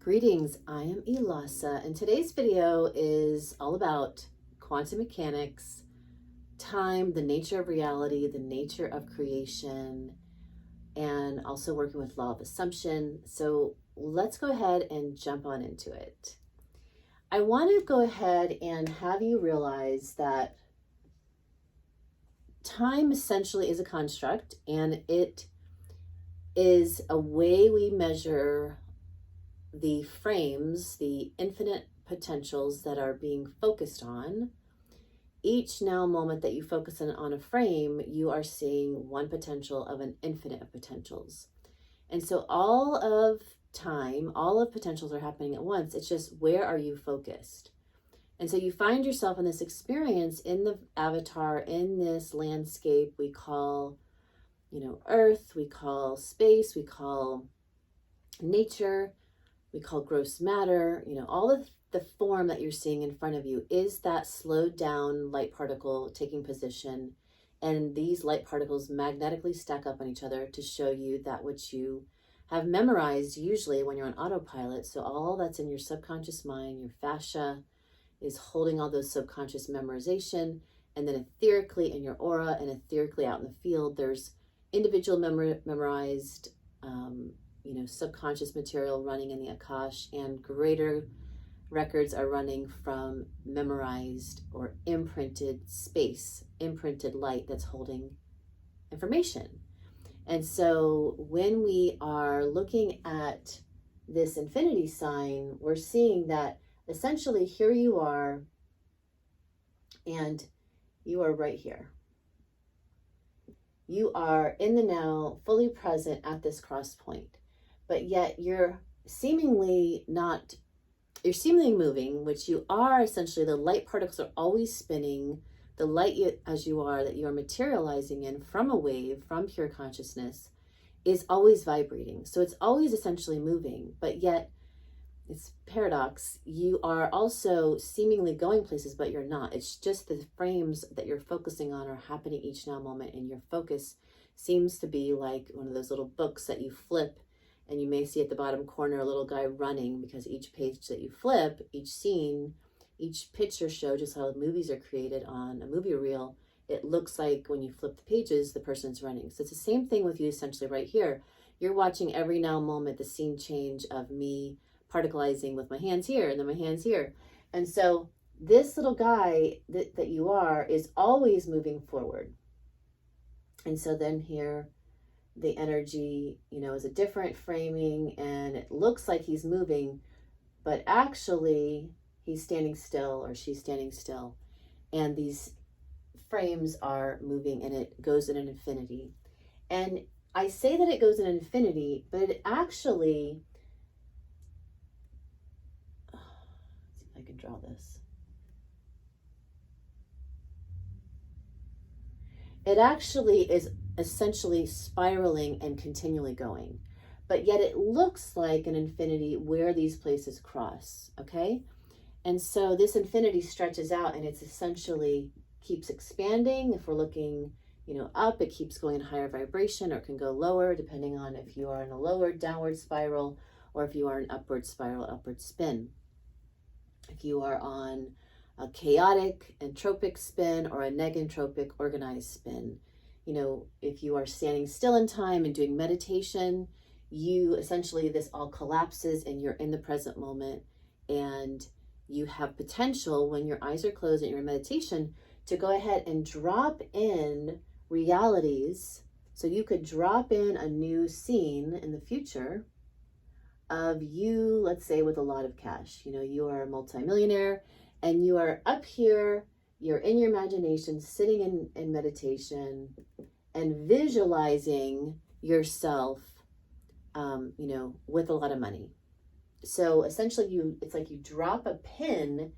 Greetings, I am Elasa, and today's video is all about quantum mechanics, time, the nature of reality, the nature of creation, and also working with law of assumption. So let's go ahead and jump on into it. I want to go ahead and have you realize that time essentially is a construct, and it is a way we measure the frames, the infinite potentials that are being focused on. Each now moment that you focus on a frame, you are seeing one potential of an infinite of potentials. And so all of time, all of potentials are happening at once. It's just, where are you focused? And so you find yourself in this experience, in the avatar, in this landscape we call, Earth, we call space, we call nature, we call gross matter. All of the form that you're seeing in front of you is that slowed down light particle taking position. And these light particles magnetically stack up on each other to show you that which you have memorized usually when you're on autopilot. So all that's in your subconscious mind, your fascia is holding all those subconscious memorization. And then etherically in your aura and etherically out in the field, there's individual memorized subconscious material running in the Akash, and greater records are running from memorized or imprinted space, imprinted light that's holding information. And so when we are looking at this infinity sign, we're seeing that essentially here you are, and you are right here. You are in the now, fully present at this cross point. But yet you're seemingly moving, which you are essentially. The light particles are always spinning. The light as you are, that you are materializing in from a wave, from pure consciousness, is always vibrating. So it's always essentially moving, but yet it's paradox. You are also seemingly going places, but you're not. It's just the frames that you're focusing on are happening each now moment, and your focus seems to be like one of those little books that you flip, and you may see at the bottom corner a little guy running, because each page that you flip, each scene, each picture show, just how movies are created on a movie reel, it looks like when you flip the pages, the person's running. So it's the same thing with you essentially right here. You're watching every now moment the scene change of me particleizing with my hands here and then my hands here. And so this little guy that you are is always moving forward. And so then here, the energy, is a different framing, and it looks like he's moving, but actually he's standing still or she's standing still. And these frames are moving, and it goes in an infinity. And I say that it goes in an infinity, but it actually, let's see if I can draw this. It actually is essentially spiraling and continually going, but yet it looks like an infinity where these places cross, okay? And so this infinity stretches out, and it's essentially keeps expanding. If we're looking, up, it keeps going in higher vibration, or it can go lower depending on if you are in a lower downward spiral or if you are an upward spiral, upward spin. If you are on a chaotic entropic spin or a negentropic organized spin, if you are standing still in time and doing meditation, you essentially, this all collapses and you're in the present moment, and you have potential when your eyes are closed and you're in meditation to go ahead and drop in realities. So you could drop in a new scene in the future of you, let's say, with a lot of cash. You are a multimillionaire and you are up here, you're in your imagination, sitting in meditation and visualizing yourself, with a lot of money. So essentially it's like you drop a pin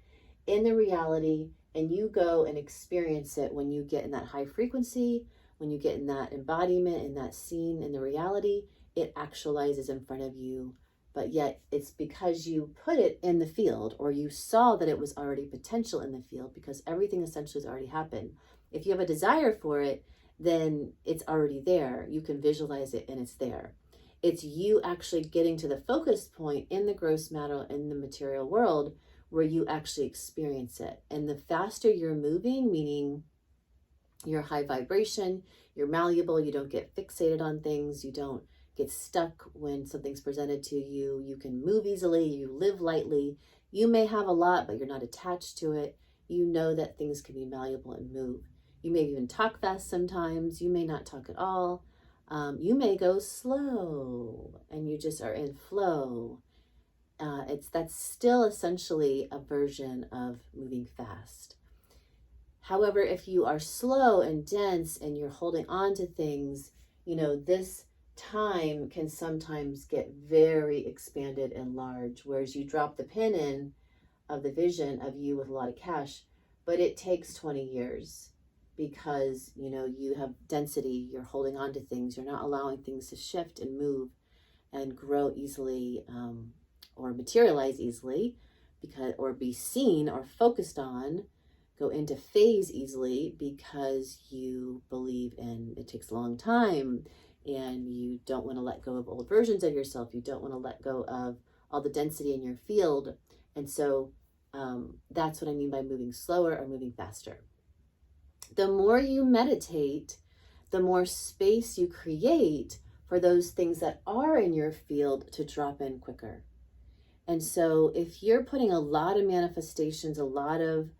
in the reality and you go and experience it when you get in that high frequency, when you get in that embodiment, in that scene, in the reality, it actualizes in front of you. But yet it's because you put it in the field, or you saw that it was already potential in the field, because everything essentially has already happened. If you have a desire for it, then it's already there. You can visualize it and it's there. It's you actually getting to the focus point in the gross matter, in the material world, where you actually experience it. And the faster you're moving, meaning you're high vibration, you're malleable, you don't get fixated on things, you don't get stuck when something's presented to you, you can move easily, you live lightly, you may have a lot, but you're not attached to it. You know that things can be malleable and move. You may even talk fast sometimes, you may not talk at all. You may go slow and you just are in flow. That's still essentially a version of moving fast. However, if you are slow and dense and you're holding on to things, this time can sometimes get very expanded and large, whereas you drop the pin in of the vision of you with a lot of cash, but it takes 20 years because, you have density, you're holding on to things, you're not allowing things to shift and move and grow easily, or materialize easily, or be seen or focused on, go into phase easily, because you believe in it takes a long time and you don't want to let go of old versions of yourself. You don't want to let go of all the density in your field. And so that's what I mean by moving slower or moving faster. The more you meditate, the more space you create for those things that are in your field to drop in quicker. And so if you're putting a lot of manifestations, a lot of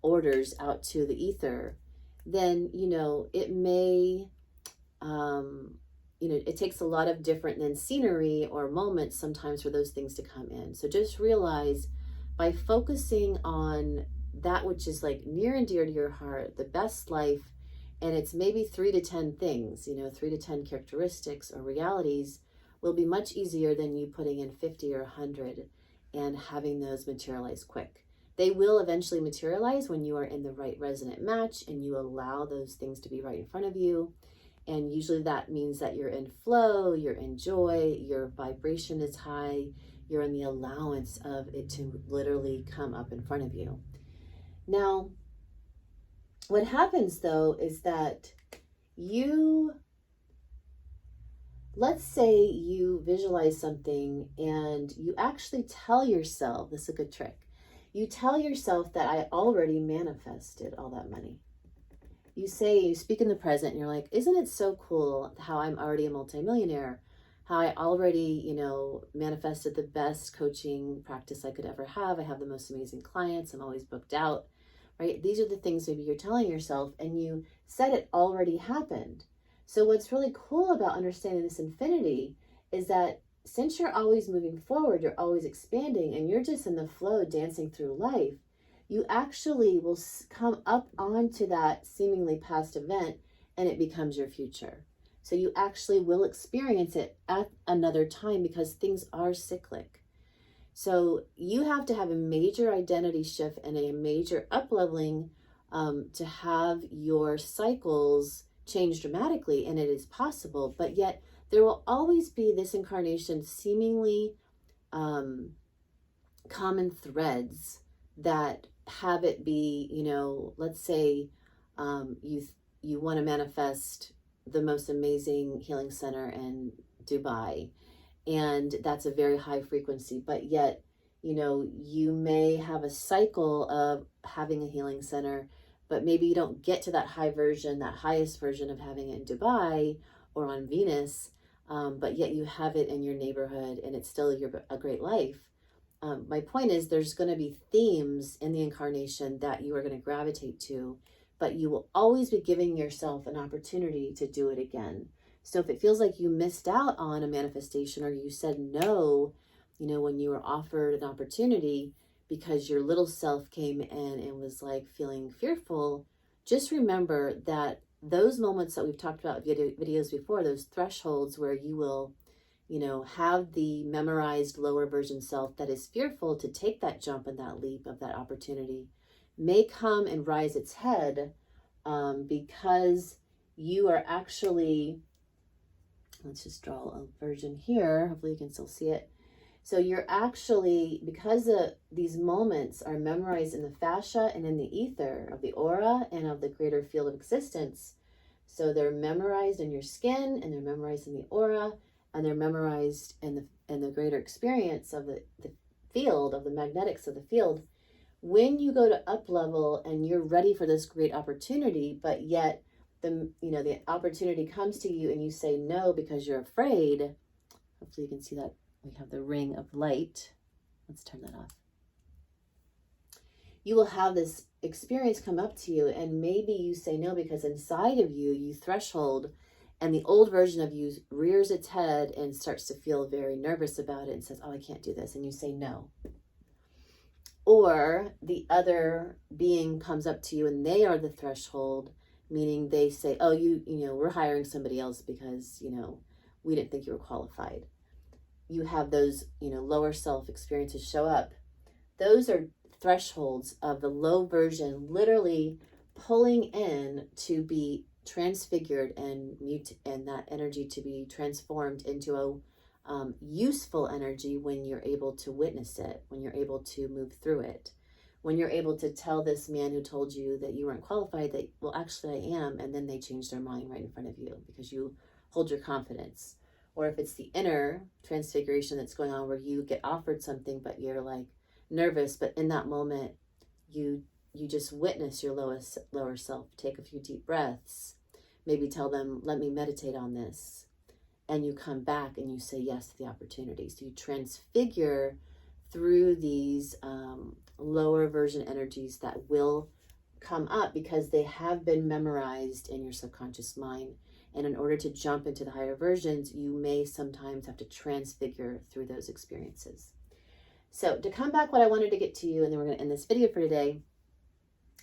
orders out to the ether, then, it may, it takes a lot of different than scenery or moments sometimes for those things to come in. So just realize, by focusing on that which is like near and dear to your heart, the best life, and it's maybe 3 to 10 things, 3 to 10 characteristics or realities, will be much easier than you putting in 50 or 100 and having those materialize quick. They will eventually materialize when you are in the right resonant match and you allow those things to be right in front of you. And usually that means that you're in flow, you're in joy, your vibration is high, you're in the allowance of it to literally come up in front of you. Now, what happens though is that let's say you visualize something and you actually tell yourself, this is a good trick, you tell yourself that I already manifested all that money. You speak in the present and you're like, isn't it so cool how I'm already a multimillionaire? How I already, manifested the best coaching practice I could ever have. I have the most amazing clients. I'm always booked out, right? These are the things maybe you're telling yourself, and you said it already happened. So what's really cool about understanding this infinity is that since you're always moving forward, you're always expanding, and you're just in the flow dancing through life, you actually will come up onto that seemingly past event and it becomes your future. So you actually will experience it at another time because things are cyclic. So you have to have a major identity shift and a major up-leveling to have your cycles change dramatically, and it is possible, but yet there will always be this incarnation seemingly common threads that have it be, let's say you want to manifest the most amazing healing center in Dubai, and that's a very high frequency, but yet, you may have a cycle of having a healing center, but maybe you don't get to that highest version of having it in Dubai or on Venus, but yet you have it in your neighborhood and it's still a great life. My point is, there's going to be themes in the incarnation that you are going to gravitate to, but you will always be giving yourself an opportunity to do it again. So if it feels like you missed out on a manifestation, or you said no, when you were offered an opportunity because your little self came in and was like feeling fearful, just remember that those moments that we've talked about videos before, those thresholds where you will have the memorized lower version self that is fearful to take that jump and that leap of that opportunity, may come and rise its head because you are actually, let's just draw a version here. Hopefully you can still see it. So you're actually, because these moments are memorized in the fascia and in the ether of the aura and of the greater field of existence, So they're memorized in your skin, and they're memorized in the aura, and they're memorized in the greater experience of the field, of the magnetics of the field. When you go to up level and you're ready for this great opportunity, but yet the opportunity comes to you and you say no because you're afraid. Hopefully you can see that we have the ring of light. Let's turn that off. You will have this experience come up to you, and maybe you say no because inside of you, you threshold, and the old version of you rears its head and starts to feel very nervous about it and says, oh, I can't do this. And you say no. Or the other being comes up to you and they are the threshold, meaning they say, oh, we're hiring somebody else because, we didn't think you were qualified. You have those, lower self experiences show up. Those are thresholds of the low version literally pulling in to be transfigured and that energy to be transformed into a useful energy when you're able to witness it, when you're able to move through it, when you're able to tell this man who told you that you weren't qualified that, well, actually I am, and then they change their mind right in front of you because you hold your confidence. Or if it's the inner transfiguration that's going on where you get offered something but you're like nervous, but in that moment you just witness your lower self, take a few deep breaths, maybe tell them, let me meditate on this, and you come back and you say yes to the opportunity. So you transfigure through these lower version energies that will come up because they have been memorized in your subconscious mind. And in order to jump into the higher versions, you may sometimes have to transfigure through those experiences. So to come back, what I wanted to get to you, and then we're going to end this video for today.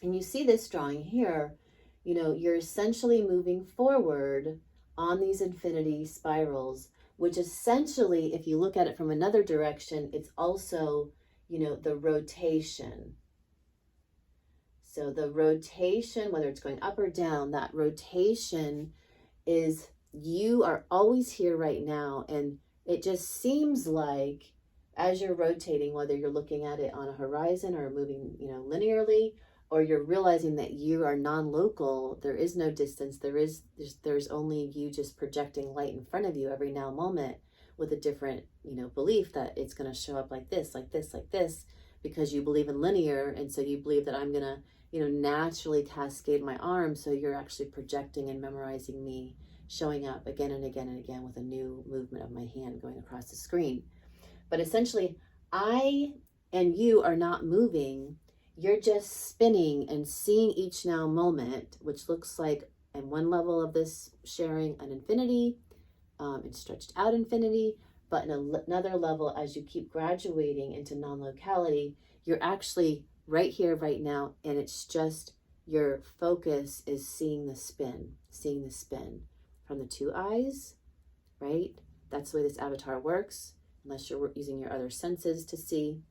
And you see this drawing here, you're essentially moving forward on these infinity spirals, which essentially, if you look at it from another direction, it's also, the rotation. So the rotation, whether it's going up or down, that rotation is, you are always here right now. And it just seems like as you're rotating, whether you're looking at it on a horizon or moving, linearly, or you're realizing that you are non-local, there is no distance, there's only you just projecting light in front of you every now moment with a different, belief that it's going to show up like this, like this, like this, because you believe in linear. And so you believe that I'm going to, naturally cascade my arms. So you're actually projecting and memorizing me showing up again and again and again with a new movement of my hand going across the screen. But essentially, I and you are not moving. You're just spinning and seeing each now moment, which looks like in one level of this sharing an infinity, and stretched out infinity, but in another level, as you keep graduating into non-locality, you're actually right here, right now, and it's just your focus is seeing the spin from the two eyes, right? That's the way this avatar works, unless you're using your other senses to see.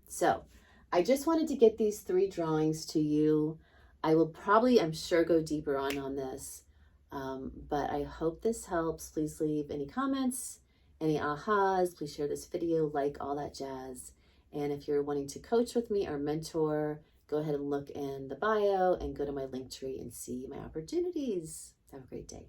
So I just wanted to get these 3 drawings to you. I will probably, I'm sure, go deeper on this, but I hope this helps. Please leave any comments, any ahas. Please share this video, like all that jazz. And if you're wanting to coach with me or mentor, go ahead and look in the bio and go to my link tree and see my opportunities. Have a great day.